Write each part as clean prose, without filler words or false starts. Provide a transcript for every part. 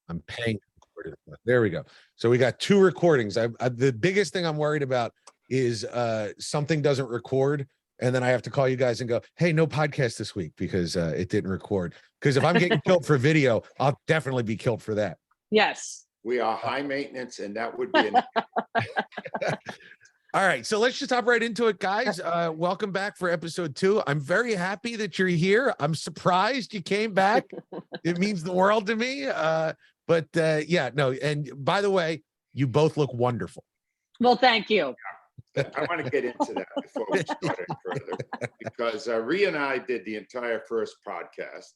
I'm paying. There we go. So we got 2 recordings. The biggest thing I'm worried about is something doesn't record, and then I have to call you guys and go, hey, no podcast this week because it didn't record. Because if I'm getting killed for video, I'll definitely be killed for that. Yes. We are high maintenance, and that would be All right, so let's just hop right into it, guys. Welcome back for episode 2. I'm very happy that you're here. I'm surprised you came back. It means the world to me. But yeah, no. And by the way, you both look wonderful. Well, thank you. I want to get into that before we start it further, because Rhea and I did the entire first podcast,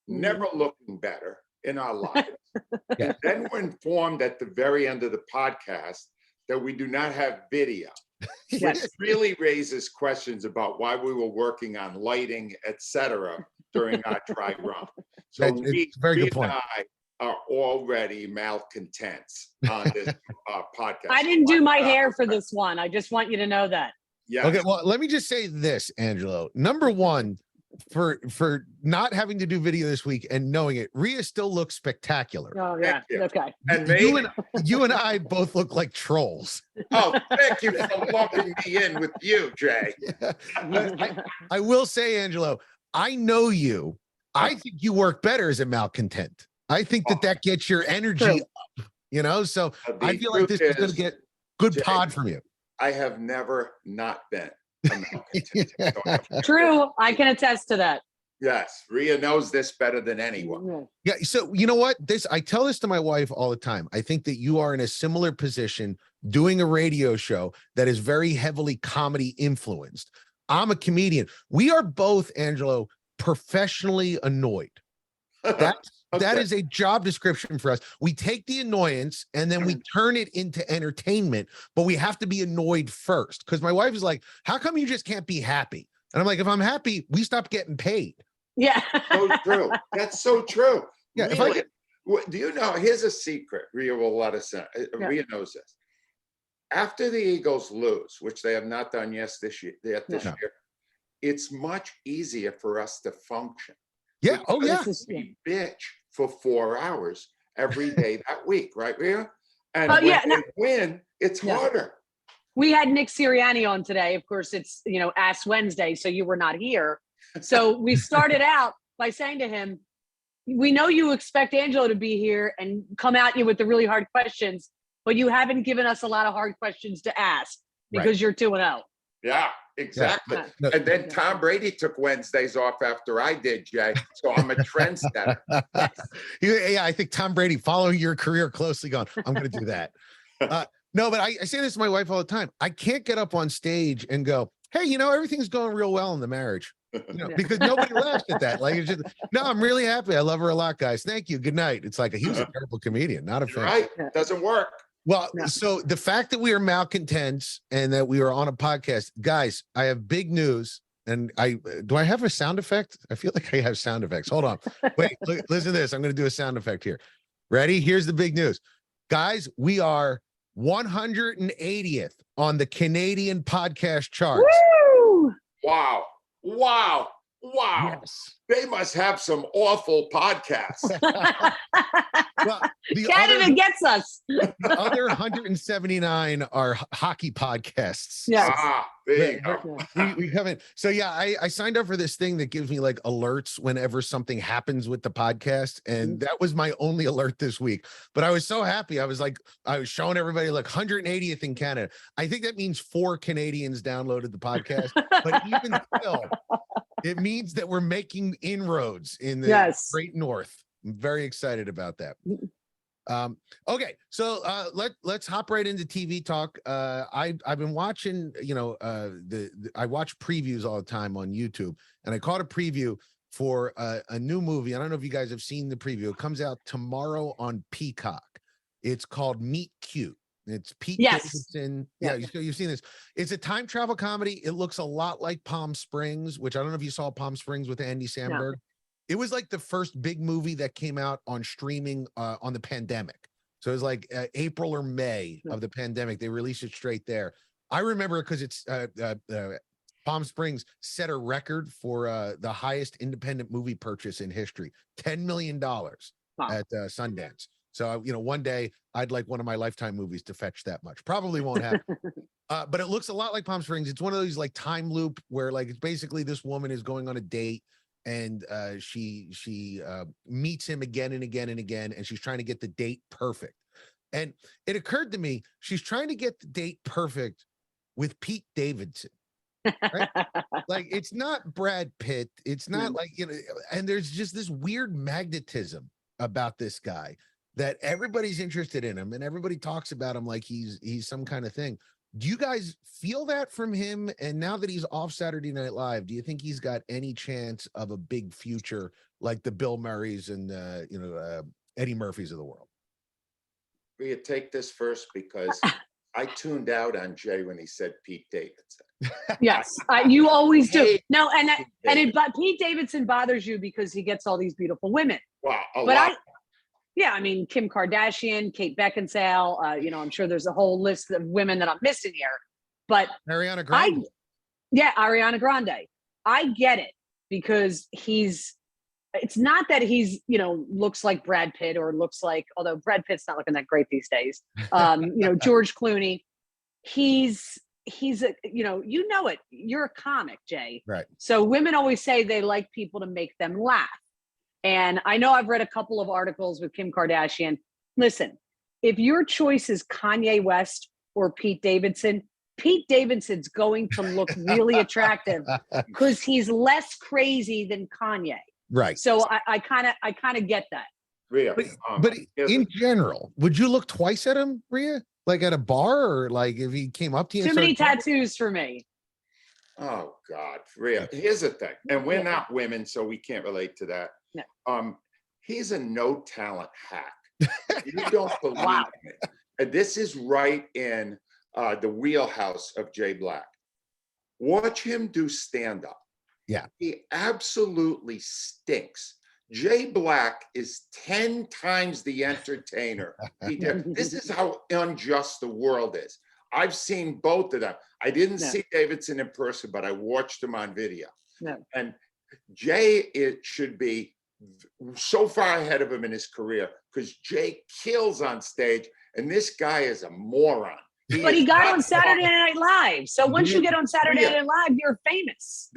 never looking better in our lives. Yeah. Then we're informed at the very end of the podcast that we do not have video. Yes. Which really raises questions about why we were working on lighting, etc., during our dry run. So it's a very good point. And I are already malcontents on this podcast. I didn't do my hair for this one. I just want you to know that. Yeah. Okay, well, let me just say this, Angelo. Number one, for not having to do video this week and knowing it, Rhea still looks spectacular. Oh, yeah. Okay. And you and I both look like trolls. Oh, thank you for lumping me in with you, Jay. Yeah. I will say, Angelo, I know you. I think you work better as a malcontent. I think that gets your energy up, you know? So I feel like this is going to get good Jay, pod from you. I have never not been a malcontent. True. I can attest to that. Yes, Rhea knows this better than anyone. Yeah. So you know what? I tell this to my wife all the time. I think that you are in a similar position doing a radio show that is very heavily comedy influenced. I'm a comedian. We are both, Angelo, professionally annoyed. That is a job description for us. We take the annoyance and then we turn it into entertainment, but we have to be annoyed first. Because my wife is like, how come you just can't be happy? And I'm like, if I'm happy, we stop getting paid. Yeah. So true. That's so true. Yeah. Really. Do you know, here's a secret. Rhea will let us in. Rhea knows this. After the Eagles lose, which they have not done this year, it's much easier for us to function. Yeah. Oh, yeah. We bitch for 4 hours every day that week, right, Rhea? And we win, it's harder. We had Nick Sirianni on today. Of course, it's, Ask Wednesday, so you were not here. So we started out by saying to him, we know you expect Angelo to be here and come at you with the really hard questions, but you haven't given us a lot of hard questions to ask because you're 2-0. Yeah, exactly. Yeah. And then Tom Brady took Wednesdays off after I did, Jay. So I'm a trendsetter. Yeah, I think Tom Brady, following your career closely, gone, I'm going to do that. No, but I say this to my wife all the time. I can't get up on stage and go, hey, everything's going real well in the marriage. Because nobody laughs at that. Like, it's just, no, I'm really happy. I love her a lot, guys. Thank you. Good night. It's like he was a terrible comedian, not a fan. Right. Doesn't work. Well, so the fact that we are malcontents and that we are on a podcast, guys, I have big news. And do I have a sound effect? I feel like I have sound effects. Hold on. Wait, listen to this. I'm going to do a sound effect here. Ready? Here's the big news. Guys, we are 180th on the Canadian podcast charts. Woo! Wow. Yes. They must have some awful podcasts. Well, Canada gets us. The other 179 are hockey podcasts. Yes. There you go. We haven't. So yeah, I signed up for this thing that gives me like alerts whenever something happens with the podcast. And that was my only alert this week. But I was so happy. I was showing everybody like 180th in Canada. I think that means 4 Canadians downloaded the podcast. But even still, it means that we're making inroads in the Great North. I'm very excited about that. Okay, so let's hop right into TV talk. I've been watching, I watch previews all the time on YouTube, and I caught a preview for a new movie. I don't know if you guys have seen the preview. It comes out tomorrow on Peacock. It's called Meet Cute. It's Pete Davidson. Yeah, you've seen this. It's a time travel comedy. It looks a lot like Palm Springs, which I don't know if you saw Palm Springs with Andy Samberg. No. It was like the first big movie that came out on streaming on the pandemic. So it was like April or May of the pandemic. They released it straight there. I remember because it's Palm Springs set a record for the highest independent movie purchase in history, $10 million at Sundance. So, one day I'd like one of my Lifetime movies to fetch that much. Probably won't happen. But it looks a lot like Palm Springs. It's one of those like time loop where like it's basically this woman is going on a date and she meets him again and again and again, and she's trying to get the date perfect. And it occurred to me, she's trying to get the date perfect with Pete Davidson. Right? Like, it's not Brad Pitt. It's not like, and there's just this weird magnetism about this guy that everybody's interested in him and everybody talks about him like he's some kind of thing. Do you guys feel that from him? And now that he's off Saturday Night Live, do you think he's got any chance of a big future like the Bill Murrays and Eddie Murphys of the world? Rhea, take this first because I tuned out on Jay when he said Pete Davidson. Yes, you always do. Hate No, but Pete Davidson bothers you because he gets all these beautiful women. Wow, a lot. I mean, Kim Kardashian, Kate Beckinsale. I'm sure there's a whole list of women that I'm missing here. But Ariana Grande. Ariana Grande. I get it because it's not that he's, looks like Brad Pitt or looks like, although Brad Pitt's not looking that great these days. George Clooney, he's it. You're a comic, Jay. Right. So women always say they like people to make them laugh. And I know I've read a couple of articles with Kim Kardashian. Listen, if your choice is Kanye West or Pete Davidson Davidson's going to look really attractive because he's less crazy than Kanye. Right. So I kind of get that. Rhea, but in general, would you look twice at him, Rhea? Like at a bar, or like if he came up to you? Too many tattoos for me. Oh God, Rhea. Here's the thing, and we're not women, so we can't relate to that. No. He's a no talent hack. You don't believe me. And this is right in the wheelhouse of Jay Black. Watch him do stand up. Yeah, he absolutely stinks. Jay Black is 10 times the entertainer. This is how unjust the world is. I've seen both of them. I didn't see Davidson in person, but I watched him on video. No. And Jay, it should be so far ahead of him in his career because Jay kills on stage, and this guy is a moron. But he got on Saturday Night Live. So once you get on Saturday Night Live, you're famous.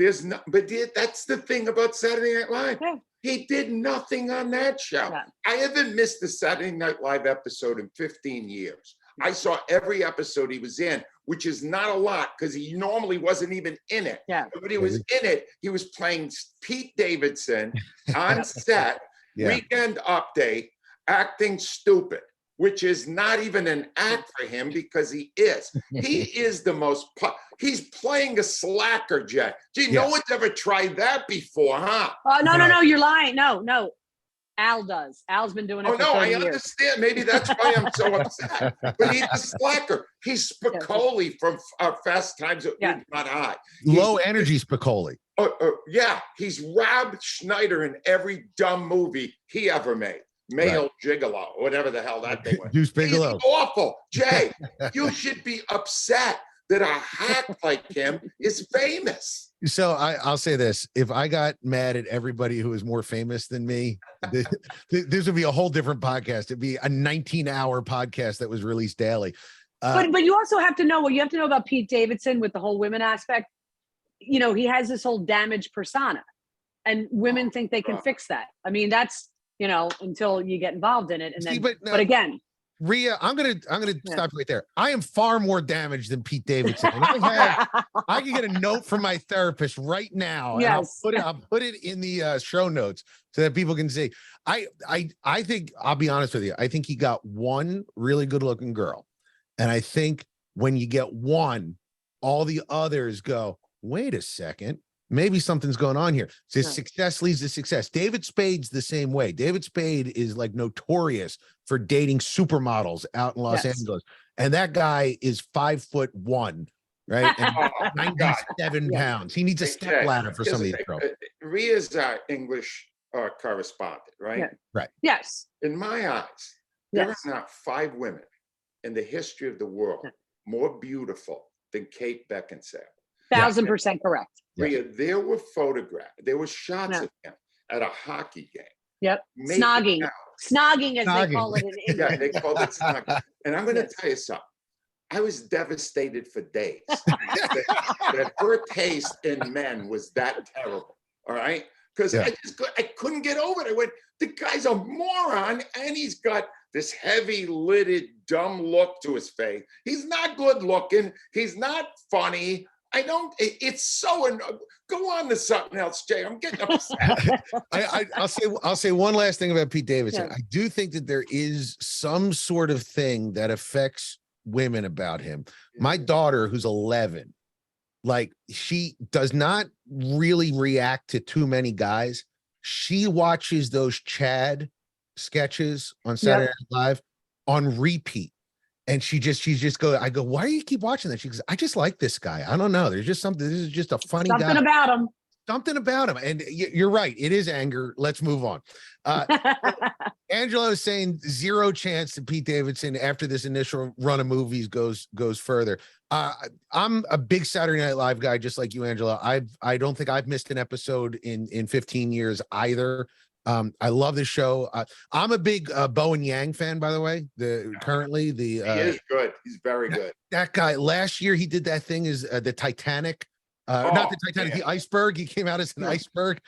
But that's the thing about Saturday Night Live. Yeah. He did nothing on that show. Yeah. I haven't missed a Saturday Night Live episode in 15 years. I saw every episode he was in, which is not a lot because he normally wasn't even in it. Yeah. But when he was in it, he was playing Pete Davidson on set, Weekend Update, acting stupid, which is not even an act for him because he is. He is the most, he's playing a slacker, Jack. Gee, no one's ever tried that before, huh? No, you're lying. No. Al does. Al's been doing it for 30 I years. understand. Maybe that's why I'm so upset. But he's a slacker. He's Spicoli from Fast Times at Ridgemont High. Low energy Spicoli. He's Rob Schneider in every dumb movie he ever made. Male Gigolo, whatever the hell that thing was. Deuce Bigelow. He's awful. Jay, you should be upset that a hack like him is famous. So I'll say this. If I got mad at everybody who is more famous than me, this would be a whole different podcast. It'd be a 19-hour podcast that was released daily. But you also have to know what you have to know about Pete Davidson with the whole women aspect. He has this whole damaged persona, and women think they can fix that. I mean, that's, until you get involved in it. And then, but again, Rhea, I'm gonna stop you right there. I am far more damaged than Pete Davidson. And I can get a note from my therapist right now. Yes. And I'll put it in the show notes so that people can see. I think, I'll be honest with you. I think he got one really good looking girl. And I think when you get one, all the others go, wait a second. Maybe something's going on here. So success leads to success. David Spade's the same way. David Spade is like notorious for dating supermodels out in Los Angeles. And that guy is 5'1", right? And 97 pounds. He needs a step ladder for some of these girls. Rhea's English correspondent, right? Yeah. Right. Yes. In my eyes, there are not 5 women in the history of the world more beautiful than Kate Beckinsale. 1000% correct. Rhea, there were shots of him at a hockey game Yep. Make it Snogging. count. Snogging, as they Snogging. call it in Yeah, England. they called it snogging. And I'm going to Yes. tell you something. I was devastated for days that her taste in men was that terrible. All right. Because Yeah. I couldn't get over it. I went, the guy's a moron and he's got this heavy lidded, dumb look to his face. He's not good looking. He's not funny. It's so, go on to something else, Jay. I'm getting upset. I'll say one last thing about Pete Davidson. Yeah. I do think that there is some sort of thing that affects women about him. My daughter, who's 11, like, she does not really react to too many guys. She watches those Chad sketches on Saturday Night Live on repeat. And she's just go, I go, why do you keep watching that? She goes, I just like this guy. I don't know. There's just something. This is just a funny Something guy. about him. Something about him. And you're right. It is anger. Let's move on. Angelo is saying 0 chance that Pete Davidson, after this initial run of movies, goes further. I'm a big Saturday Night Live guy, just like you, Angelo. I don't think I've missed an episode in 15 years either. I love this show. I'm a big Bo and Yang fan, by the way. He is good. He's very good. That guy, last year he did that thing is the Titanic. Not the Titanic, the iceberg. He came out as an iceberg.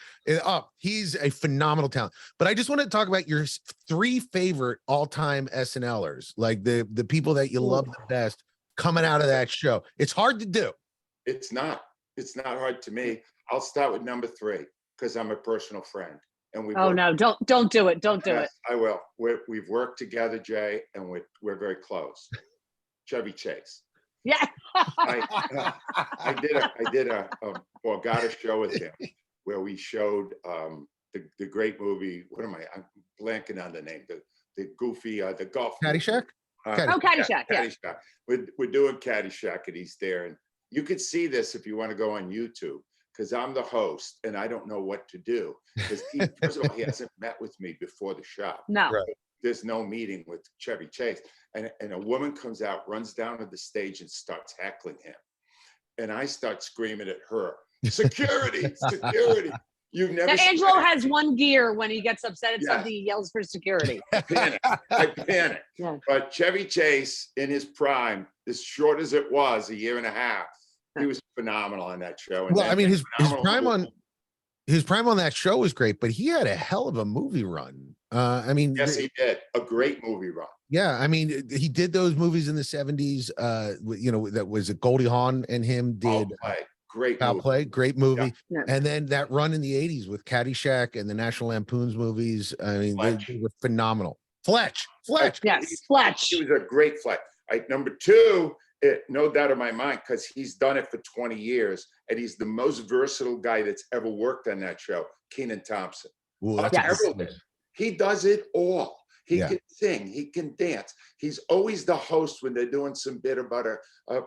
He's a phenomenal talent. But I just want to talk about your 3 favorite all-time SNLers, like the people that you love the best coming out of that show. It's hard to do. It's not hard to me. I'll start with number 3 because I'm a personal friend. And we don't do it. Don't do it. I will. We've worked together, Jay, and we're very close. Chevy Chase. Yeah. I did a Borgata show with him where we showed the great movie. I'm blanking on the name. The goofy the golf Caddyshack. Caddyshack. Yeah. Caddyshack. We're doing Caddyshack, and he's there, and you could see this if you want to go on YouTube, because I'm the host and I don't know what to do. Because first of all, he hasn't met with me before the show. No. Right. There's no meeting with Chevy Chase. And a woman comes out, runs down to the stage and starts heckling him. And I start screaming at her, security, security. You've never Angelo has one gear when he gets upset at something, he yells for security. I panic. Yeah. But Chevy Chase in his prime, as short as it was, a year and a half, he was phenomenal on that show. And well, I mean, his prime on that show was great, but he had a hell of a movie run. Yes, he did. A great movie run. Yeah, I mean, he did those movies in the 70s. That was a Goldie Hawn and him did Foul Play. Great movie. Yeah. And then that run in the 80s with Caddyshack and the National Lampoon's movies. I mean, they were phenomenal. Fletch. Yes, Fletch. He was a great Fletch. Number 2, no doubt in my mind, because he's done it for 20 years, and he's the most versatile guy that's ever worked on that show, Kenan Thompson. Ooh, that's He does it all. He can sing, he can dance. He's always the host when they're doing some bit about a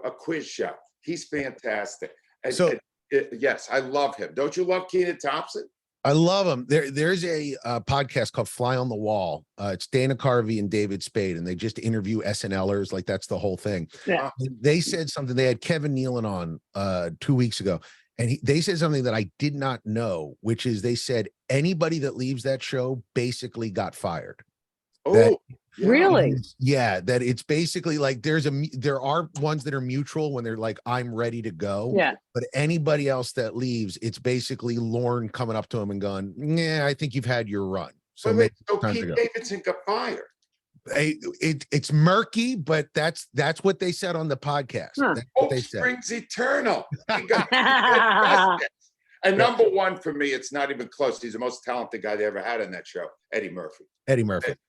quiz show. He's fantastic. Yes, I love him. Don't you love Kenan Thompson? I love him. There's a podcast called Fly on the Wall. It's Dana Carvey and David Spade, and they just interview SNLers. Like, that's the whole thing. Yeah. They said something. They had Kevin Nealon on 2 weeks ago, and they said something that I did not know, which is they said anybody that leaves that show basically got fired. Really? Yeah, that it's basically like there are ones that are mutual when they're like, I'm ready to go. Yeah. But anybody else that leaves, it's basically Lorne coming up to him and going, yeah, I think you've had your run. So Pete Davidson got fired. It's murky, but that's what they said on the podcast. That's what they said. Springs eternal. He got and number 1 for me, it's not even close. He's the most talented guy they ever had on that show, Eddie Murphy.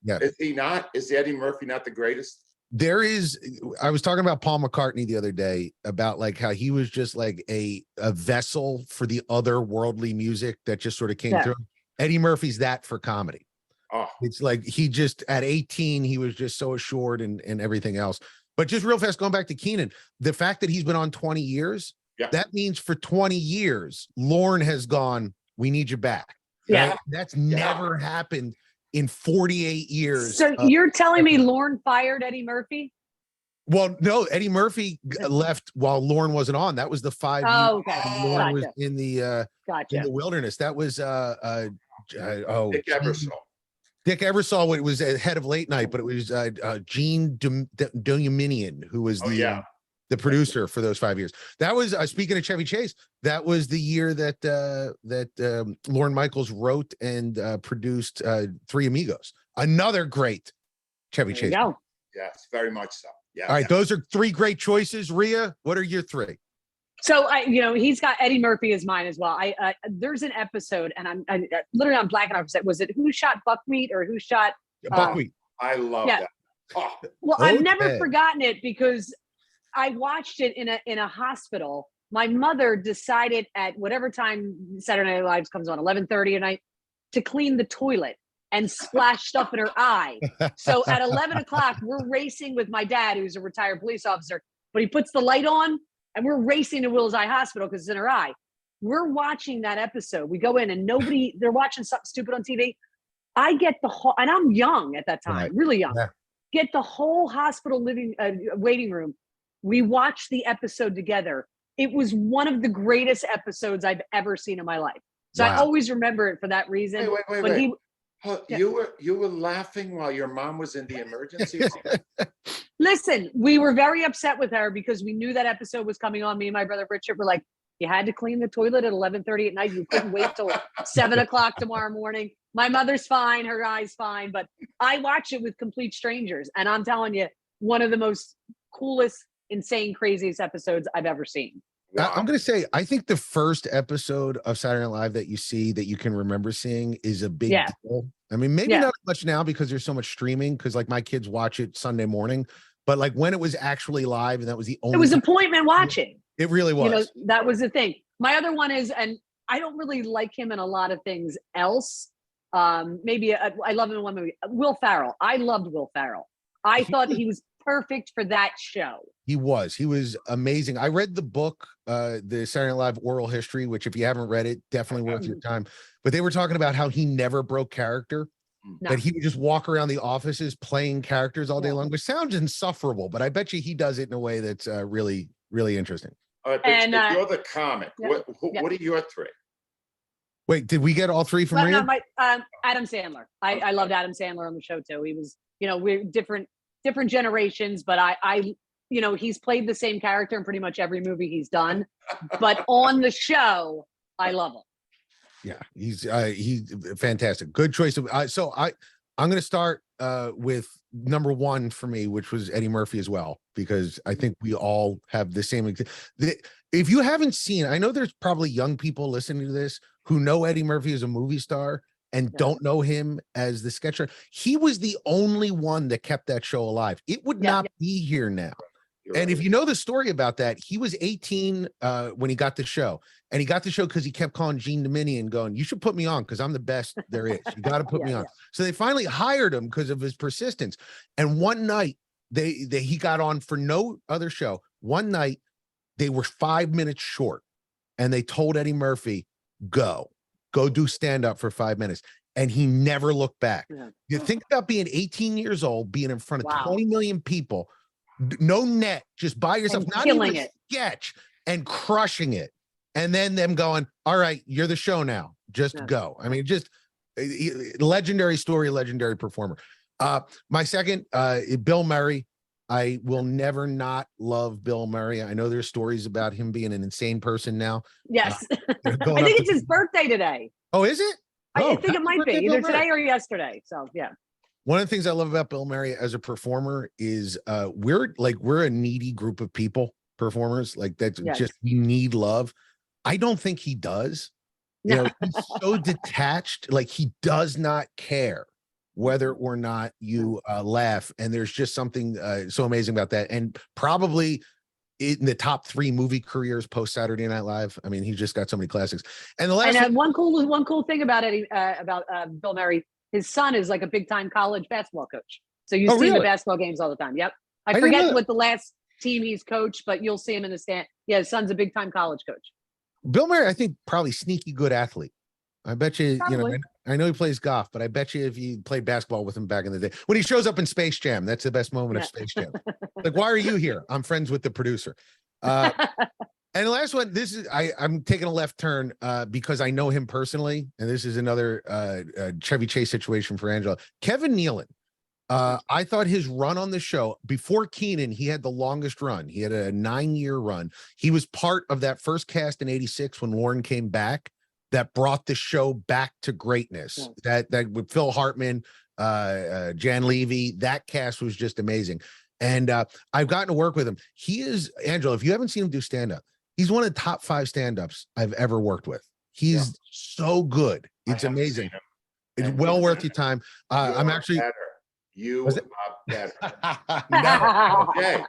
Yeah. Is he not? Is Eddie Murphy not the greatest? I was talking about Paul McCartney the other day about like how he was just like a vessel for the other worldly music that just sort of came through. Eddie Murphy's that for comedy. Oh, it's like he just at 18, he was just so assured and everything else. But just real fast, going back to Kenan, the fact that he's been on 20 years, that means for 20 years, Lorne has gone, we need you back. Yeah. Right? That's never happened in 48 years. So you're telling me Lorne fired Eddie Murphy? Well, no, Eddie Murphy left while Lorne wasn't on. That was the 5 years. Oh, okay. Lorne was in the wilderness. That was Dick Ebersol. Dick ever saw what it was head of late night, but it was Gene Dominion, who was the producer for those 5 years. That was speaking of Chevy Chase. That was the year that Lorne Michaels wrote and produced Three Amigos. Another great Chevy Chase. Go. Yes, very much so. Yeah. All right, those are 3 great choices. Rhea, what are your 3? So he's got Eddie Murphy as mine as well. There's an episode, and I'm literally on blacking out. Was it Who Shot Buckwheat or Who Shot Buckwheat? I love that. Oh. Well, I've never forgotten it because I watched it in a hospital. My mother decided at whatever time Saturday Night Live comes on, 11:30 at night, to clean the toilet and splash stuff in her eye. So at 11 o'clock, we're racing with my dad, who's a retired police officer, but he puts the light on and we're racing to Will's Eye Hospital because it's in her eye. We're watching that episode. We go in and they're watching something stupid on TV. I get the whole, and I'm young at that time, really young, get the whole hospital waiting room. We watched the episode together. It was one of the greatest episodes I've ever seen in my life. So I always remember it for that reason. Wait. You were laughing while your mom was in the emergency room? Listen, we were very upset with her because we knew that episode was coming on. Me and my brother Richard were like, you had to clean the toilet at 11:30 at night. You couldn't wait till 7 o'clock tomorrow morning. My mother's fine. Her eye's fine. But I watch it with complete strangers. And I'm telling you, one of the most coolest, insane, craziest episodes I've ever seen. Wow. I'm going to say, I think the first episode of Saturday Night Live that you see that you can remember seeing is a big deal. I mean, maybe not much now because there's so much streaming, because like my kids watch it Sunday morning, but like when it was actually live and that was the only. It was appointment watching. It really was. That was the thing. My other one is, and I don't really like him in a lot of things else. Maybe I love him in one movie. Will Ferrell. I loved Will Ferrell. I thought he was perfect for that show. He was amazing. I read the book, the Saturday Night Live oral history, which if you haven't read it, definitely worth your time. But they were talking about how he never broke character, that he would just walk around the offices playing characters all day long, which sounds insufferable, but I bet you he does it in a way that's really, really interesting. And you're the comic. What are your 3? Wait, did we get all 3 from Rhea? Adam Sandler. I loved Adam Sandler on the show too. He was, we're different generations, but I he's played the same character in pretty much every movie he's done, but on the show, I love him. Yeah, he's fantastic. Good choice. So I'm going to start with number 1 for me, which was Eddie Murphy as well, because I think we all have the same. If you haven't seen, I know there's probably young people listening to this who know Eddie Murphy as a movie star and don't know him as the sketcher. He was the only one that kept that show alive. It would not be here now. And if you know the story about that, he was 18 when he got the show. And he got the show because he kept calling Gene Dominion going, you should put me on because I'm the best there is. You got to put me on. So they finally hired him because of his persistence. And one night he got on for no other show. One night they were 5 minutes short and they told Eddie Murphy, go do stand up for 5 minutes. And he never looked back. You think about being 18 years old, being in front of 20 million people, no net, just by yourself, and not even a sketch, and crushing it. And then them going, all right, you're the show now. Just go. I mean, just legendary story, legendary performer. My second, Bill Murray. I will never not love Bill Murray. I know there's stories about him being an insane person now. Yes. I think it's his birthday today. Oh, is it? I think it might be either today or yesterday. So, yeah. One of the things I love about Bill Murray as a performer is we're a needy group of people, performers, like that. Just we need love. I don't think he does. He's so detached, like he does not care whether or not you laugh. And there's just something so amazing about that. And probably in the top 3 movie careers post Saturday Night Live. I mean, he's just got so many classics. And the last one cool thing about Bill Murray. His son is like a big time college basketball coach. So you see the basketball games all the time. Yep. I forget what the last team he's coached, but you'll see him in the stand. Yeah, his son's a big time college coach. Bill Murray, I think probably sneaky good athlete. I bet you, I know he plays golf, but I bet you if you played basketball with him back in the day, when he shows up in Space Jam, that's the best moment of Space Jam. Like, why are you here? I'm friends with the producer. And the last one, this is I'm taking a left turn because I know him personally, and this is another Chevy Chase situation for Angelo. Kevin Nealon. I thought his run on the show before Keenan, he had the longest run. He had a 9-year run. He was part of that first cast in '86 when Lauren came back that brought the show back to greatness. That with Phil Hartman, Jan Levy, that cast was just amazing. And I've gotten to work with him. He is, Angelo, if you haven't seen him do stand-up, he's one of the top 5 stand-ups I've ever worked with. He's so good. It's amazing. It's well worth your time. I'm actually better. You are better. No. Okay.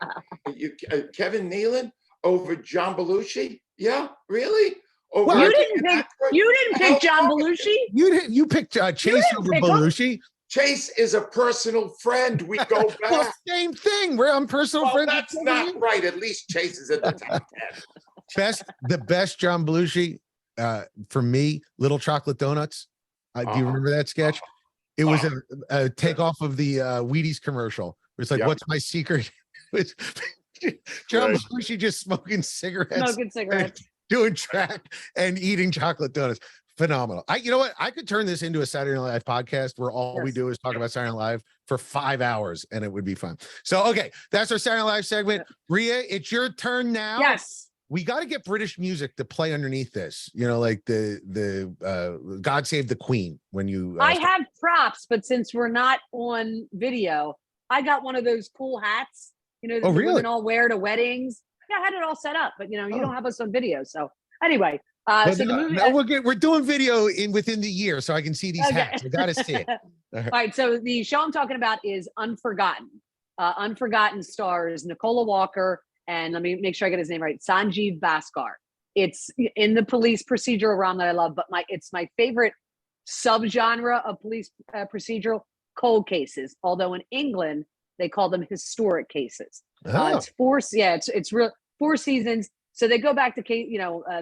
Kevin Nealon over John Belushi? Yeah, really? Over You didn't pick John Belushi. You picked Chase over Belushi. Chase is a personal friend. We go back. Well, same thing. I'm personal friends. That's not right. At least Chase is at the top 10. The best John Belushi for me, Little Chocolate Donuts. Do you remember that sketch? It was a takeoff of the Wheaties commercial. It's like, what's my secret? John Belushi just smoking cigarettes, doing track and eating chocolate donuts. Phenomenal. You know what? I could turn this into a Saturday Night Live podcast where all we do is talk about Saturday Night Live for 5 hours, and it would be fun. So, okay, that's our Saturday Night Live segment. Rhea, it's your turn now. Yes. We got to get British music to play underneath this. You know, like the God Save the Queen when you. I have props, but since we're not on video, I got one of those cool hats. You know, that the women all wear to weddings. Yeah, I had it all set up, but you know, you don't have us on video. So anyway. So the movie, we're doing video within the year, so I can see these hats. I gotta see it. All right. So the show I'm talking about is Unforgotten. Unforgotten stars Nicola Walker and let me make sure I get his name right. Sanjeev Bhaskar. It's in the police procedural realm that I love, but it's my favorite subgenre of police procedural, cold cases. Although in England they call them historic cases. It's it's real 4 seasons. So they go back to case,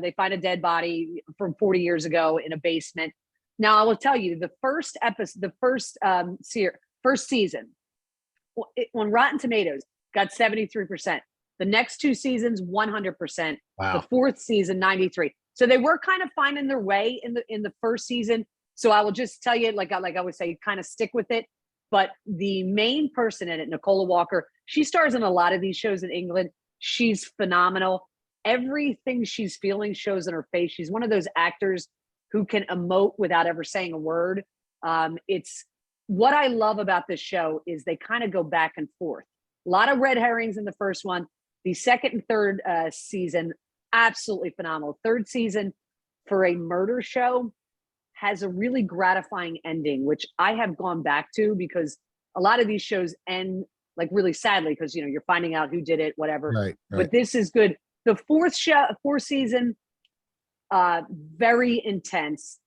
they find a dead body from 40 years ago in a basement. Now I will tell you the first episode, first season on Rotten Tomatoes got 73%. The next 2 seasons, 100%. Wow. The 4th season, 93%. So they were kind of finding their way in the first season. So I will just tell you, like I would say, kind of stick with it. But the main person in it, Nicola Walker, she stars in a lot of these shows in England. She's phenomenal. Everything she's feeling shows in her face. She's one of those actors who can emote without ever saying a word. It's what I love about this show is they kind of go back and forth. A lot of red herrings in the first one. The second and third season, absolutely phenomenal. Third season for a murder show has a really gratifying ending, which I have gone back to because a lot of these shows end like really sadly because you're finding out who did it, whatever. Right. But this is good. The fourth season, very intense.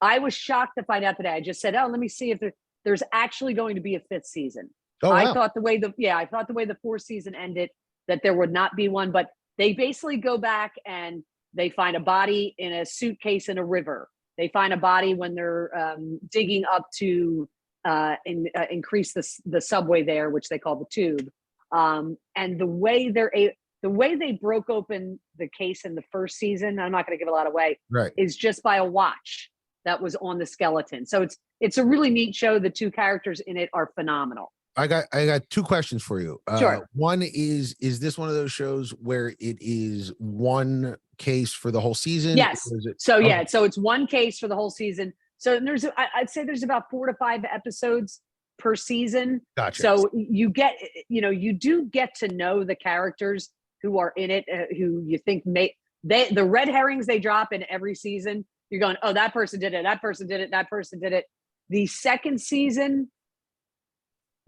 I was shocked to find out today. I just said, "Oh, let me see if there's actually going to be a 5th season." Oh, wow. I thought the way the 4th season ended that there would not be one, but they basically go back and they find a body in a suitcase in a river. They find a body when they're digging up to increase the subway there, which they call the tube. And the way they broke open the case in the first season, I'm not going to give a lot away, is just by a watch that was on the skeleton. So it's a really neat show. The 2 characters in it are phenomenal. I got 2 questions for you. Sure. One is this one of those shows where it is one case for the whole season? Yes. So it's one case for the whole season. So I'd say there's about 4 to 5 episodes per season. Gotcha. So you do get to know the characters who are in it, who you think the red herrings they drop in every season. You're going, oh, that person did it. That person did it. That person did it. The second season,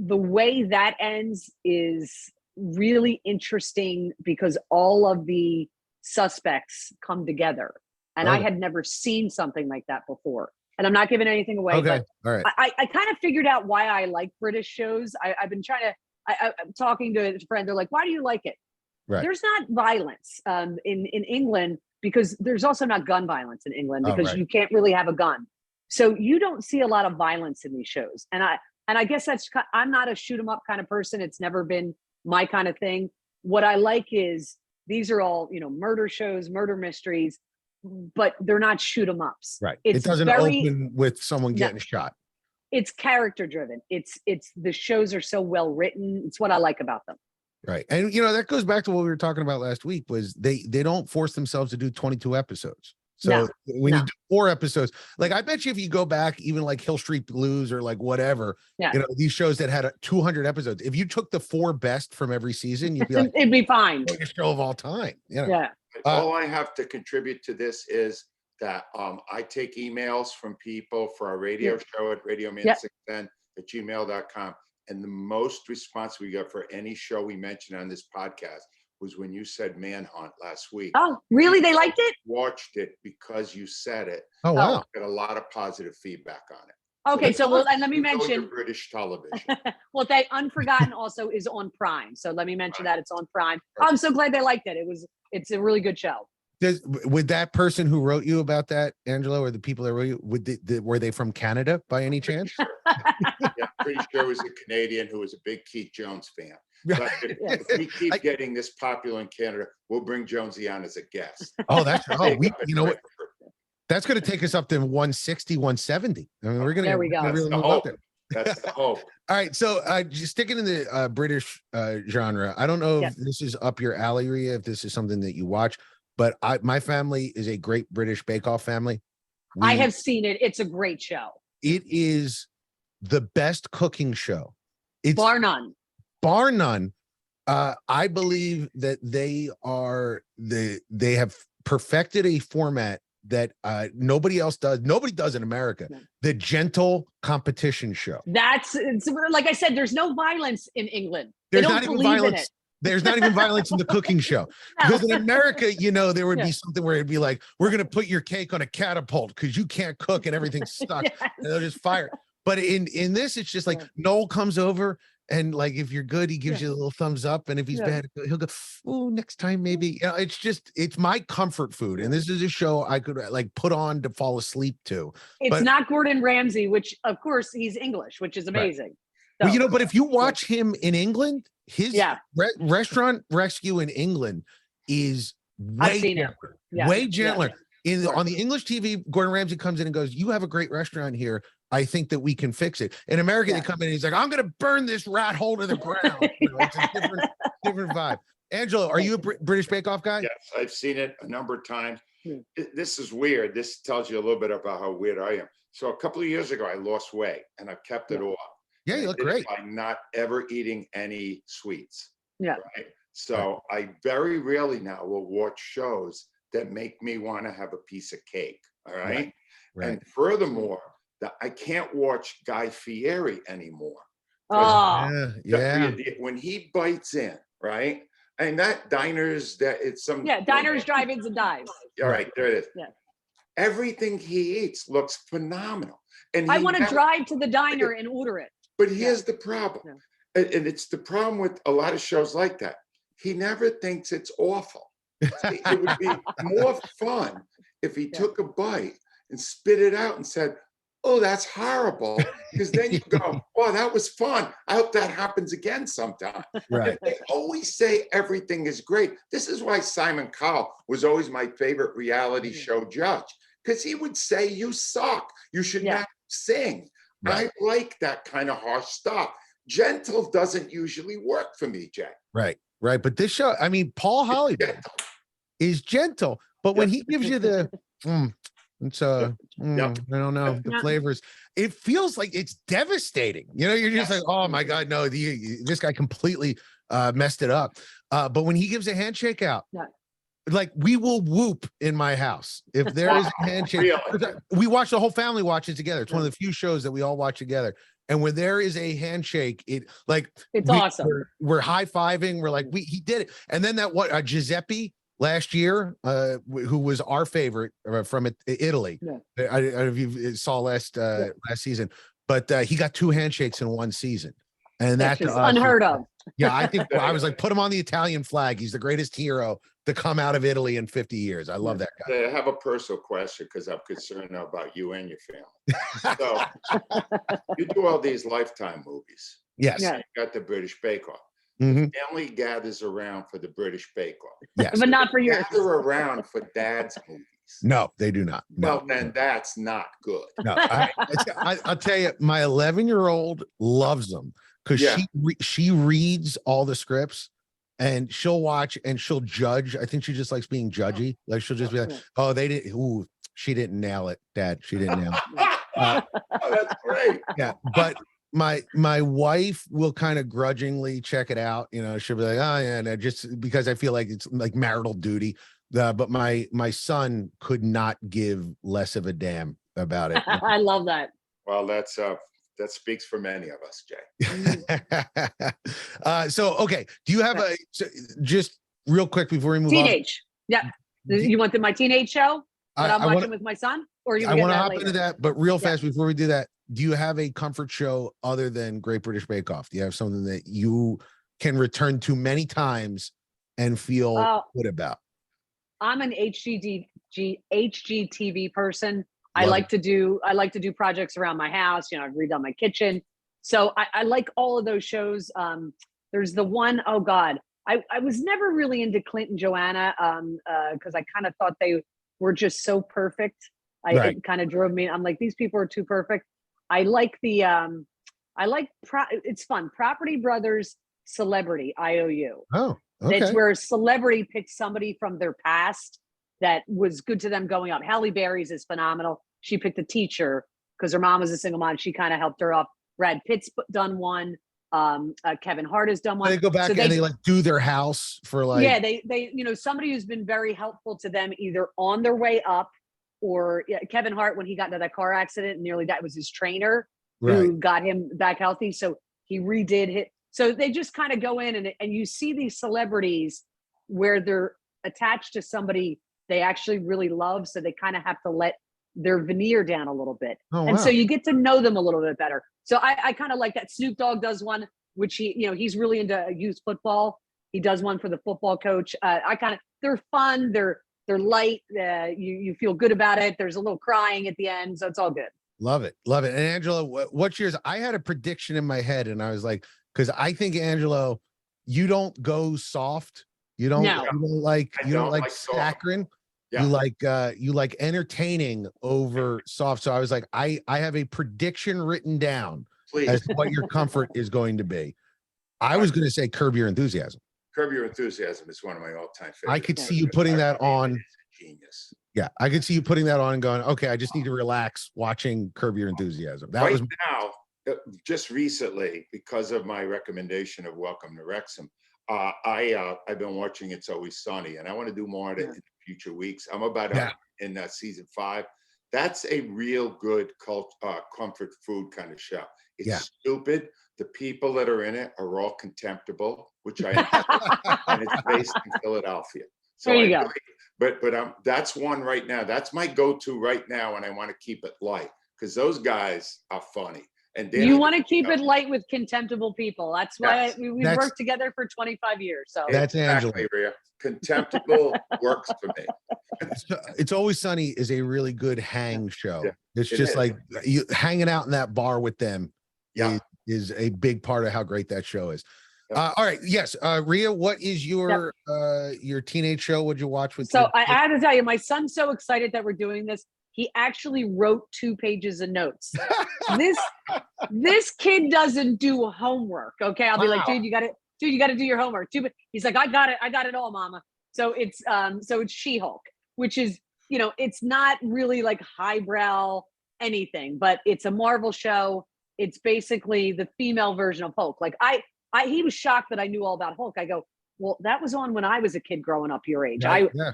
the way that ends is really interesting because all of the suspects come together. And I had never seen something like that before. And I'm not giving anything away. Okay. But all right. I kind of figured out why I like British shows. I've been trying to, I'm talking to a friend. They're like, why do you like it? Right. There's not violence in England because there's also not gun violence in England because you can't really have a gun. So you don't see a lot of violence in these shows. And I guess I'm not a shoot 'em up kind of person. It's never been my kind of thing. What I like is These are all, murder shows, murder mysteries, but they're not shoot 'em ups. Right. It's It doesn't open with someone getting shot. It's character driven. It's the shows are so well written. It's what I like about them. Right. And that goes back to what we were talking about last week was they don't force themselves to do 22 episodes. So when you do 4 episodes, like I bet you if you go back even like Hill Street Blues or like whatever, these shows that had 200 episodes, if you took the 4 best from every season, you'd be like, it'd be fine. Greatest show of all time. Yeah. All I have to contribute to this is that I take emails from people for our radio show at radioman610@gmail.com. And the most response we got for any show we mentioned on this podcast was when you said Manhunt last week. Oh, really? They liked it? Watched it because you said it. Oh, wow. Got a lot of positive feedback on it. Okay, so and let me mention British television. well, Unforgotten also is on Prime. So let me mention that it's on Prime. I'm so glad they liked it. It's a really good show. Would that person who wrote you about that, Angelo, or the people that wrote you, were they from Canada by any chance? Sure. Yeah, pretty sure it was a Canadian who was a big Keith Jones fan. But if we keep getting this popular in Canada, we'll bring Jonesy on as a guest. Oh, that's what? That's going to take us up to 160, 170. I mean, we're going to. There we go. That's the hope. That's the hope. All right, so just sticking in the British genre. I don't know if this is up your alley, Rhea, if this is something that you watch, but my family is a Great British Bakeoff family. I have seen it. It's a great show. It is the best cooking show. It's bar none. Bar none. I believe that they have perfected a format that nobody else does. Nobody does in America. No. The gentle competition show. It's like I said, there's no violence in England. There's not even violence. There's not even violence in the cooking show. Because in America, there would be something where it'd be like, we're going to put your cake on a catapult because you can't cook and everything's stuck. And they'll just fire. But in this, it's just like Noel comes over and like, if you're good, he gives you a little thumbs up. And if he's bad, he'll go, oh, next time, maybe. It's my comfort food. And this is a show I could like put on to fall asleep to. It's not Gordon Ramsay, which of course he's English, which is amazing. Right. So, but if you watch him in England, his restaurant rescue in England is way gentler. Way gentler. On the English TV, Gordon Ramsay comes in and goes, you have a great restaurant here. I think that we can fix it. In America, they come in and he's like, I'm going to burn this rat hole to the ground. It's a different vibe. Angelo, are you a British Bake-Off guy? Yes, I've seen it a number of times. This is weird. This tells you a little bit about how weird I am. So a couple of years ago, I lost weight and I've kept it off. Yeah, you look great. By not ever eating any sweets. Yeah. Right? So I very rarely now will watch shows that make me want to have a piece of cake. All right. And furthermore, that I can't watch Guy Fieri anymore. Oh, When he bites in, right? And that diners, that it's some diners, drive-ins, and dives. All right, there it is. Yeah. Everything he eats looks phenomenal. And I want to drive to the diner and order it. But here's the problem. And it's the problem with a lot of shows like that. He never thinks it's awful. It would be more fun if he took a bite and spit it out and said, oh, that's horrible. Because then you go, wow, that was fun. I hope that happens again sometime. Right. They always say everything is great. This is why Simon Cowell was always my favorite reality show judge. Because he would say, you suck. You should not sing. Right. I like that kind of harsh stuff. Gentle doesn't usually work for me, Jay. Right. But this show, I mean, Paul Hollywood is gentle, but when he gives you the, I don't know, the flavors, it feels like it's devastating. You're just like, oh my God, no, this guy completely messed it up. But when he gives a handshake out, like we will whoop in my house if there is a handshake. We watch, the whole family watches together. It's one of the few shows that we all watch together. And when there is a handshake, it's awesome. We're high-fiving. We're like, he did it. And then that Giuseppe last year, who was our favorite from Italy. I don't know if you saw last season, but he got 2 handshakes in one season. And that's unheard of. Yeah, I think I was like, put him on the Italian flag. He's the greatest hero to come out of Italy in 50 years. I love that guy. I have a personal question because I'm concerned about you and your family. So you do all these Lifetime movies. Yes. You got the British Bake Off. Mhm. Family gathers around for the British Bake-Off. Yes. But not for yours. Gather around for dad's movies. No, they do not. No. Well, then that's not good. No, I'll tell you, my 11-year-old loves them because Yeah. she reads all the scripts and she'll watch and she'll judge. I think she just likes being judgy. Like she'll just be like, "Oh, they didn't. Ooh, she didn't nail it, Dad. She didn't nail it." Oh, that's great. Yeah, but my wife will kind of grudgingly check it out. You know, she'll be like, "Oh yeah," and just because I feel like it's like marital duty. But my son could not give less of a damn about it. I love that. Well, that speaks for many of us, Jay. So okay, do you have just real quick before we move Teenage. Yeah. You want my teenage show that I'm watching wanna, with my son? Or you I want to hop later? into that, but real fast before we do that, do you have a comfort show other than Great British Bake Off? Do you have something that you can return to many times and feel good about? I'm an HGTV person. I like to do projects around my house. You know, I've redone my kitchen. So I like all of those shows. There's the one, oh God, I was never really into Clint and Joanna because I kind of thought they were just so perfect. It kind of drove me. I'm like, these people are too perfect. I like it's fun. Property Brothers Celebrity IOU. Oh, okay. It's where a celebrity picks somebody from their past that was good to them going up. Halle Berry's is phenomenal. She picked a teacher because her mom was a single mom. She kind of helped her up. Brad Pitt's done one. Kevin Hart has done one. They go back and they like do their house for like. Yeah, they somebody who's been very helpful to them either on their way up or Kevin Hart, when he got into that car accident and nearly died, was his trainer who got him back healthy. So he redid it. So they just kind of go in and you see these celebrities where they're attached to somebody they actually really love. So they kind of have to let their veneer down a little bit. And so you get to know them a little bit better. So I kind of like that. Snoop Dogg does one, which he's really into youth football. He does one for the football coach. They're fun. They're light. You feel good about it. There's a little crying at the end. So it's all good. Love it. Love it. And Angelo, what's yours? I had a prediction in my head and I was like, because I think, Angelo, you don't go soft. You don't like saccharine. Yeah. You like entertaining over soft. So I was like, I have a prediction written down as to what your comfort is going to be. I was going to say Curb Your Enthusiasm. Curb Your Enthusiasm is one of my all-time favorites. I could see you putting that on. Genius. Yeah, I could see you putting that on and going, okay, I just need to relax watching Curb Your Enthusiasm. That was now, just recently, because of my recommendation of Welcome to Wrexham, I've been watching It's Always Sunny, and I want to do more of it in future weeks. I'm about in season 5. That's a real good comfort food kind of show. It's stupid. The people that are in it are all contemptible, which I and it's based in Philadelphia. So there you go. But that's one right now. That's my go-to right now, and I want to keep it light because those guys are funny. And you want to keep it light with contemptible people. That's why we've worked together for 25 years. So that's Angelo. Rhea. Contemptible works for me. It's Always Sunny is a really good hang show. Yeah, it's just like you hanging out in that bar with them. Is a big part of how great that show is. All right. Yes. Rhea, what is your teenage show? What'd you watch with? So I have to tell you, my son's so excited that we're doing this. He actually wrote 2 pages of notes. This kid doesn't do homework. Okay. I'll be like, dude, you got to do your homework too. But he's like, I got it all, mama. So it's She-Hulk, which is, it's not really like highbrow anything, but it's a Marvel show. It's basically the female version of Hulk. Like he was shocked that I knew all about Hulk. I go, well, that was on when I was a kid growing up your age.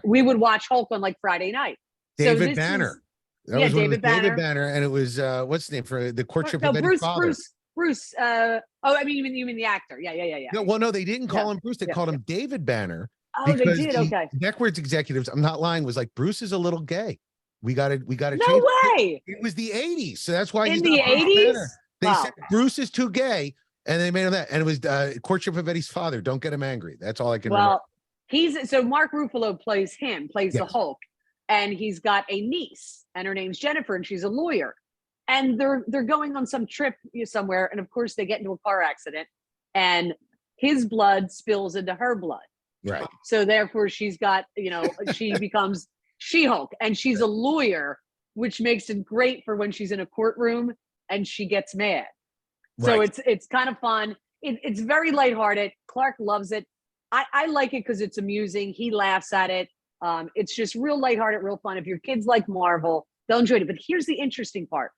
We would watch Hulk on like Friday night. David Banner. David Banner, and it was what's the name for the courtship of Eddie's father? Bruce. I mean, you mean the actor? Yeah. No, well, no, they didn't call him Bruce. They called him David Banner. Oh, they did. Okay. Neckwords executives, I'm not lying, was like, Bruce is a little gay. We got to no change. No way. It was the 80s, so that's why in the 80s they said Bruce is too gay, and they made him that. And it was courtship of Eddie's father. Don't get him angry. That's all I can remember. So Mark Ruffalo plays the Hulk. And he's got a niece, and her name's Jennifer, and she's a lawyer. And they're going on some trip somewhere, and of course they get into a car accident, and his blood spills into her blood. Right. So therefore she's got, she becomes She-Hulk, and she's a lawyer, which makes it great for when she's in a courtroom and she gets mad. So Right. it's kind of fun. It's very lighthearted. Clark loves it. I like it because it's amusing. He laughs at it. It's just real lighthearted, real fun. If your kids like Marvel, they'll enjoy it. But here's the interesting part.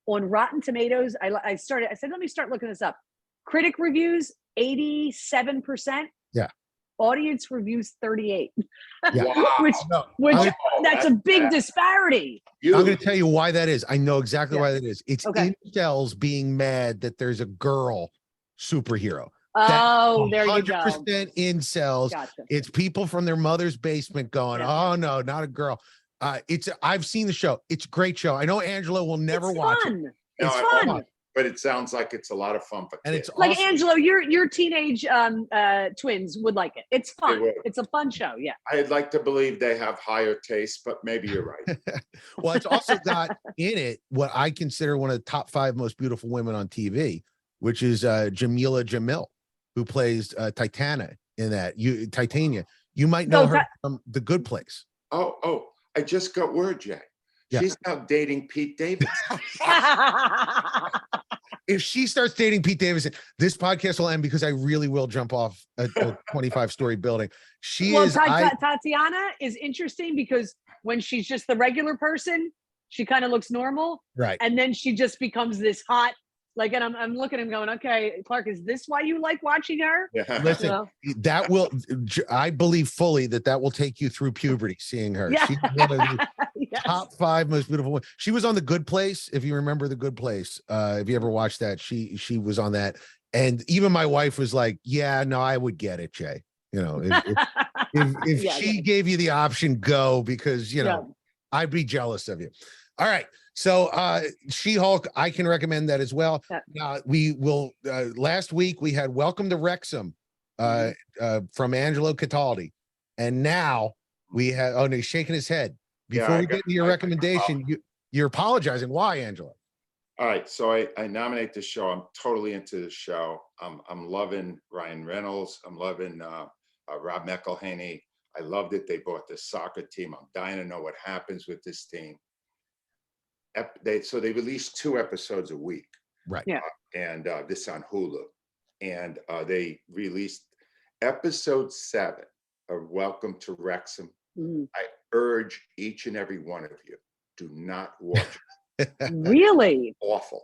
On Rotten Tomatoes, I said, let me start looking this up. Critic reviews, 87%. Yeah. Audience reviews, 38. Yeah. Wow. Which that's a big disparity. I'm going to tell you why that is. I know exactly why that is. It's Okay. incels being mad that there's a girl superhero. Oh, there you go. 100% incels. Gotcha. It's people from their mother's basement going, oh no, not a girl. I've seen the show. It's a great show. I know Angelo will never watch it. It's fun. But it sounds like it's a lot of fun for And kids. it's Like awesome. Angelo, your teenage twins would like it. It's fun. It's a fun show. Yeah. I'd like to believe they have higher taste, but maybe you're right. Well, it's also got in it what I consider one of the top 5 most beautiful women on TV, which is Jamila Jamil, who plays Titania in that. Titania. You might know her from The Good Place. Oh, I just got word, Jay. Yeah. She's now dating Pete Davidson. If she starts dating Pete Davidson, this podcast will end because I really will jump off a 25-story building. Tatiana is interesting because when she's just the regular person, she kind of looks normal. Right. And then she just becomes this hot, like, and I'm looking at him going, okay, Clark, is this why you like watching her? Yeah. Listen, that will, I believe fully that will take you through puberty, seeing her. Yeah. She's one of the Yes. top 5 most beautiful women. She was on The Good Place. If you remember The Good Place, if you ever watched that, she was on that. And even my wife was like, yeah, no, I would get it, Jay. If Yeah, she gave you the option, go, because, I'd be jealous of you. All right. So She-Hulk, I can recommend that as well. We will last week we had Welcome to Wrexham from Angelo Cataldi. And now we have no, he's shaking his head. Before we get to your recommendation, you're apologizing. Why, Angelo? All right. So I nominate this show. I'm totally into the show. I'm loving Ryan Reynolds. I'm loving Rob McElhenney. I love that they bought the soccer team. I'm dying to know what happens with this team. They released 2 episodes a week. Right. Yeah. And this on Hulu. And they released episode 7 of Welcome to Wrexham. I urge each and every one of you, do not watch it. Really? Awful.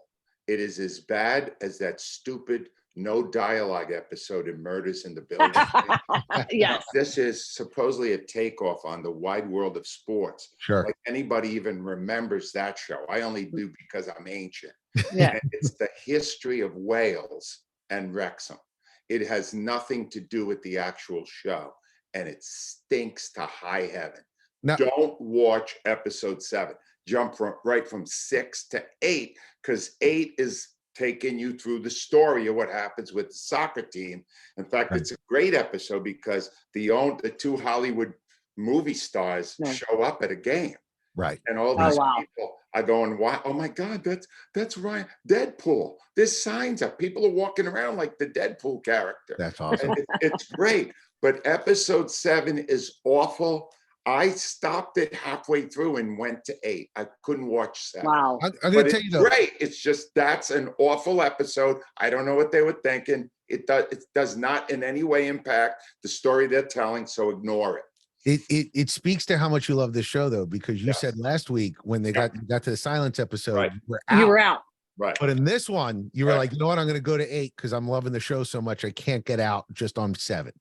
It is as bad as that stupid no dialogue episode in Murders in the Building. Yes. This is supposedly a takeoff on the wide world of sports. Sure. Like anybody even remembers that show. I only do because I'm ancient. Yeah. And it's the history of Wales and Wrexham. It has nothing to do with the actual show. And it stinks to high heaven. Now, don't watch episode 7. Jump right from 6 to 8, because 8 is taking you through the story of what happens with the soccer team. In fact, it's a great episode because the 2 Hollywood movie stars show up at a game. Right. And all these people are going, "Wow, oh my God, that's right. Deadpool. There's signs up. People are walking around like the Deadpool character." That's awesome. It's great. But episode 7 is awful. I stopped it halfway through and went to 8. I couldn't watch 7. Wow. I'm going to tell you though. Great. It's just, that's an awful episode. I don't know what they were thinking. It does not in any way impact the story they're telling. So ignore it. It speaks to how much you love this show though, because you said last week when they got to the silence episode, you were out. Right. But in this one, you were like, you know what? I'm going to go to 8 because I'm loving the show so much. I can't get out just on 7.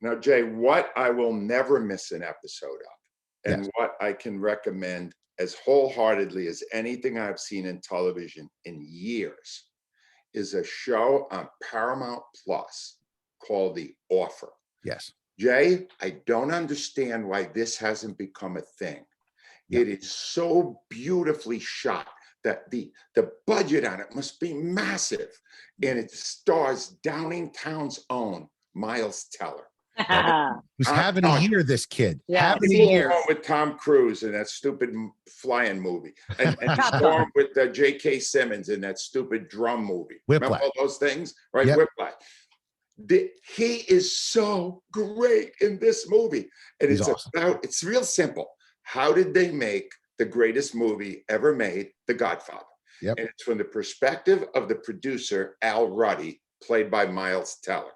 Now, Jay, what I will never miss an episode of, and what I can recommend as wholeheartedly as anything I've seen in television in years, is a show on Paramount Plus called The Offer. Yes. Jay, I don't understand why this hasn't become a thing. It is so beautifully shot that the budget on it must be massive. And it stars Downingtown's own Miles Teller. Who's having a year, this kid. Yeah, having a year. With Tom Cruise in that stupid flying movie. And storm with J.K. Simmons in that stupid drum movie. Whiplash. Remember all those things? Right, Yep. Whiplash. He is so great in this movie. And He's it's awesome. it's real simple. How did they make the greatest movie ever made, The Godfather? Yep. And it's from the perspective of the producer, Al Ruddy, played by Miles Teller.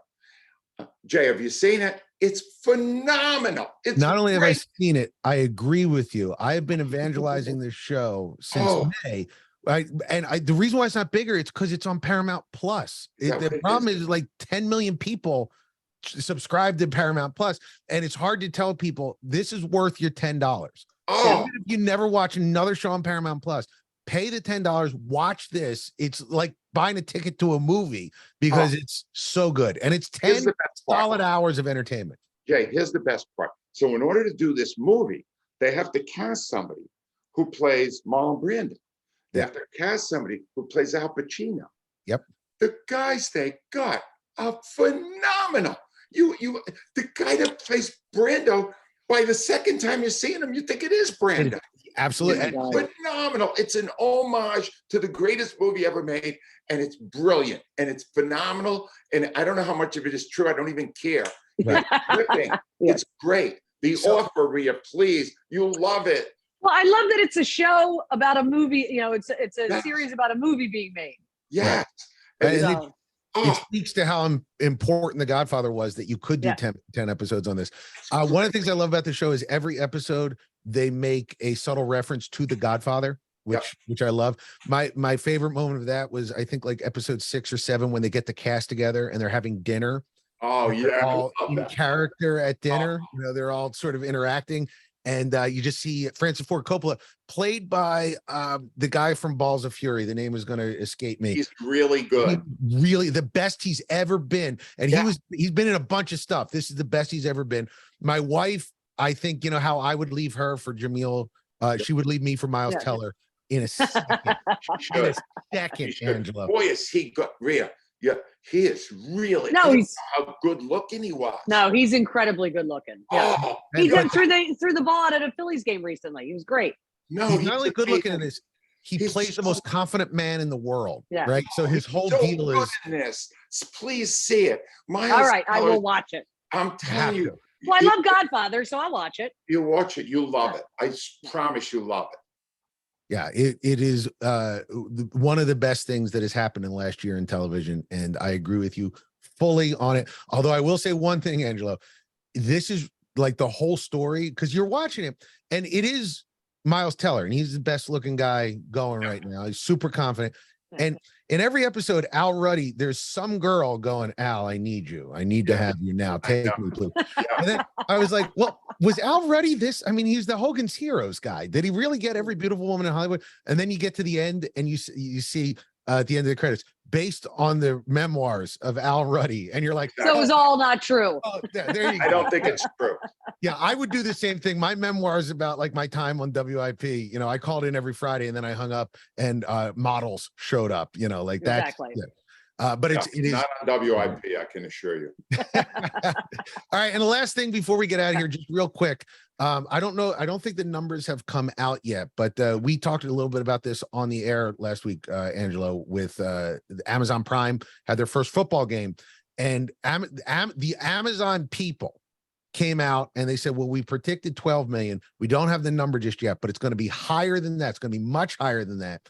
Jay, have you seen it? It's phenomenal. It's not only have I great. seen it, I agree with you. I have been evangelizing this show since May. The reason why it's not bigger, it's because it's on Paramount Plus. The problem is like 10 million people subscribe to Paramount Plus, and it's hard to tell people this is worth your $10. Even if you never watch another show on Paramount Plus, pay the $10, watch this. It's like buying a ticket to a movie because it's so good. And it's 10 solid hours of entertainment. Jay, here's the best part. So in order to do this movie, they have to cast somebody who plays Marlon Brando. They have to cast somebody who plays Al Pacino. Yep. The guys they got are phenomenal. The guy that plays Brando, by the second time you're seeing him, you think it is Brando. Absolutely. It's phenomenal. It's an homage to the greatest movie ever made, and it's brilliant, and it's phenomenal. And I don't know how much of it is true. I don't even care. Right. It's great. The offer, Rhea, please. You'll love it. Well, I love that it's a show about a movie. You know, it's a series about a movie being made. Yes. And it speaks to how important The Godfather was that you could do 10 episodes on this. One of the things I love about the show is every episode they make a subtle reference to The Godfather, which I love. My favorite moment of that was, I think, like episode 6 or 7 when they get the cast together and they're having dinner. Oh yeah, all in character at dinner. You know, they're all sort of interacting. And you just see Francis Ford Coppola, played by the guy from Balls of Fury. The name is going to escape me. He's really good. Really the best he's ever been. And he's been in a bunch of stuff. This is the best he's ever been. My wife, I think, you know how I would leave her for Jamil. She would leave me for Miles Teller in a second. Angelo. Boy, is he good, Rhea. Yeah, he is really. He's how good looking he was. No, he's incredibly good looking. Yeah, he threw the ball out at a Phillies game recently. He was great. No, he's not only good looking in this. He plays the most confident man in the world. Yeah. Right. So his whole deal is in this. Please see it. All right, I will watch it. I'm telling you. Well, I love Godfather, so I'll watch it. You watch it, you love it. I promise you love it. Yeah, it is one of the best things that has happened in the last year in television, and I agree with you fully on it. Although I will say one thing, Angelo, this is like the whole story, because you're watching it, and it is Miles Teller, and he's the best looking guy going right now. He's super confident. And in every episode, Al Ruddy, there's some girl going, Al, I need you. I need to have you now. Take me, please. And then I was like, well, was Al Ruddy this? I mean, he's the Hogan's Heroes guy. Did he really get every beautiful woman in Hollywood? And then you get to the end and you see at the end of the credits, based on the memoirs of Al Ruddy. And you're like, so it was all not true. Oh, there you go. I don't think it's true. Yeah, I would do the same thing. My memoirs about like my time on WIP, you know, I called in every Friday and then I hung up and models showed up, you know, like that. Exactly. But it is not on WIP, I can assure you. All right. And the last thing before we get out of here, just real quick. I don't know. I don't think the numbers have come out yet, but we talked a little bit about this on the air last week, Angelo, with Amazon Prime had their first football game, and the Amazon people came out and they said, well, we predicted 12 million. We don't have the number just yet, but it's going to be higher than that. It's going to be much higher than that.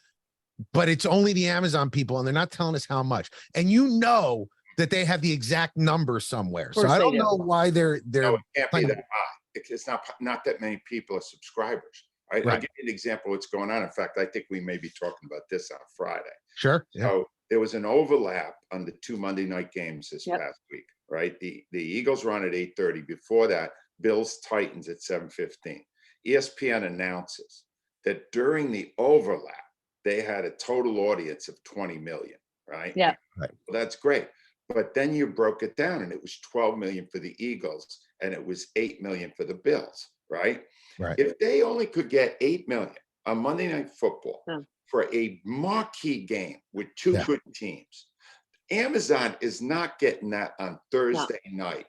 But it's only the Amazon people, and they're not telling us how much. And you know that they have the exact number somewhere. So I don't know why they're no, it can't be that high. It's not that many people are subscribers. Right? I'll give you an example of what's going on. In fact, I think we may be talking about this on Friday. Sure. So there was an overlap on the 2 Monday night games this past week, right? The Eagles run at 8:30. Before that, Bills Titans at 7:15. ESPN announces that during the overlap, they had a total audience of 20 million, right? Yeah. Right. Well, that's great. But then you broke it down and it was 12 million for the Eagles and it was 8 million for the Bills, right? Right. If they only could get 8 million on Monday Night Football for a marquee game with two good teams, Amazon is not getting that on Thursday night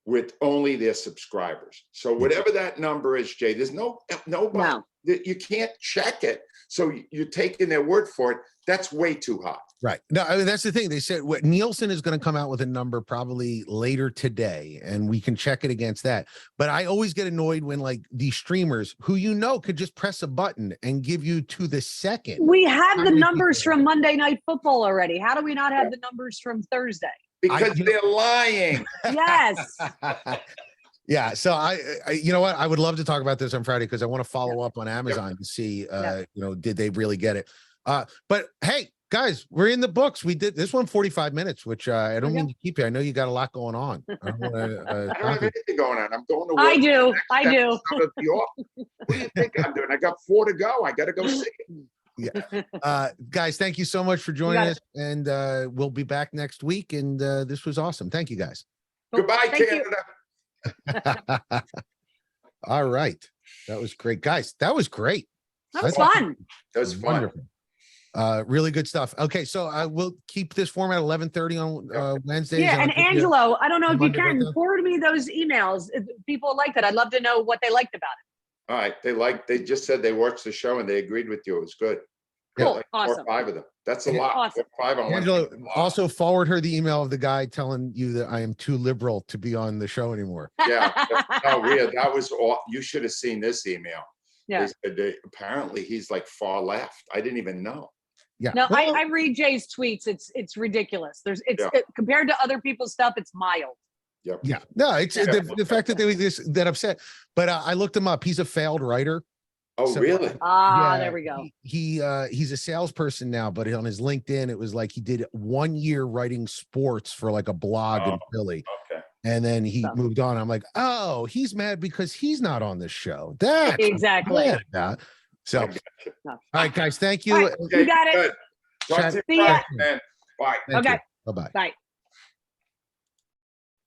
with only their subscribers. So whatever that number is, Jay, there's nobody. You can't check it. So you're taking their word for it. That's way too high. Right. No, I mean, that's the thing. They said what Nielsen is going to come out with a number probably later today, and we can check it against that. But I always get annoyed when like these streamers who could just press a button and give you to the second. We have How the many numbers people- from Monday Night Football already. How do we not have the numbers from Thursday? Because they're lying. Yes. Yeah. So you know what? I would love to talk about this on Friday because I want to follow up on Amazon to see, did they really get it? But hey, guys, we're in the books. We did this one 45 minutes, which I don't mean to keep you. I know you got a lot going on. I don't I don't have anything going on. I'm going to work. I do. What do you think I'm doing? I got 4 to go. I got to go see it. Yeah. Guys, thank you so much for joining us. And we'll be back next week. And this was awesome. Thank you, guys. Goodbye, Thank Canada. All right. That was great. Guys, that was great. That was fun. That was fun. Wonderful. Really good stuff. Okay, so I will keep this format 11:30 on Wednesdays. Yeah, and Angelo, I don't know if you can breakdown. forward me those emails. If people like that, I'd love to know what they liked about it. All right. They just said they watched the show and they agreed with you. It was good. Cool. Like Awesome. 4 or 5 of them. That's a lot. Awesome. 4 or 5 on one. Angelo, also forward her the email of the guy telling you that I am too liberal to be on the show anymore. Yeah. No, Rhea, that was all. You should have seen this email. Yeah. They said apparently he's like far left. I didn't even know. Yeah. No, I read Jay's tweets. It's ridiculous. Compared to other people's stuff, it's mild. Yep. Yeah. No, it's the fact that they were that upset. But I looked him up. He's a failed writer. Oh, So, really? There we go. He's a salesperson now, but on his LinkedIn, it was like he did 1 year writing sports for like a blog in Philly. Okay. And then he moved on. I'm like, oh, he's mad because he's not on this show. That's Exactly. So, all right, guys, thank you. All right, you got it. Good. Talk to See you ya. Friday, man. Bye. Okay. Bye-bye. Bye.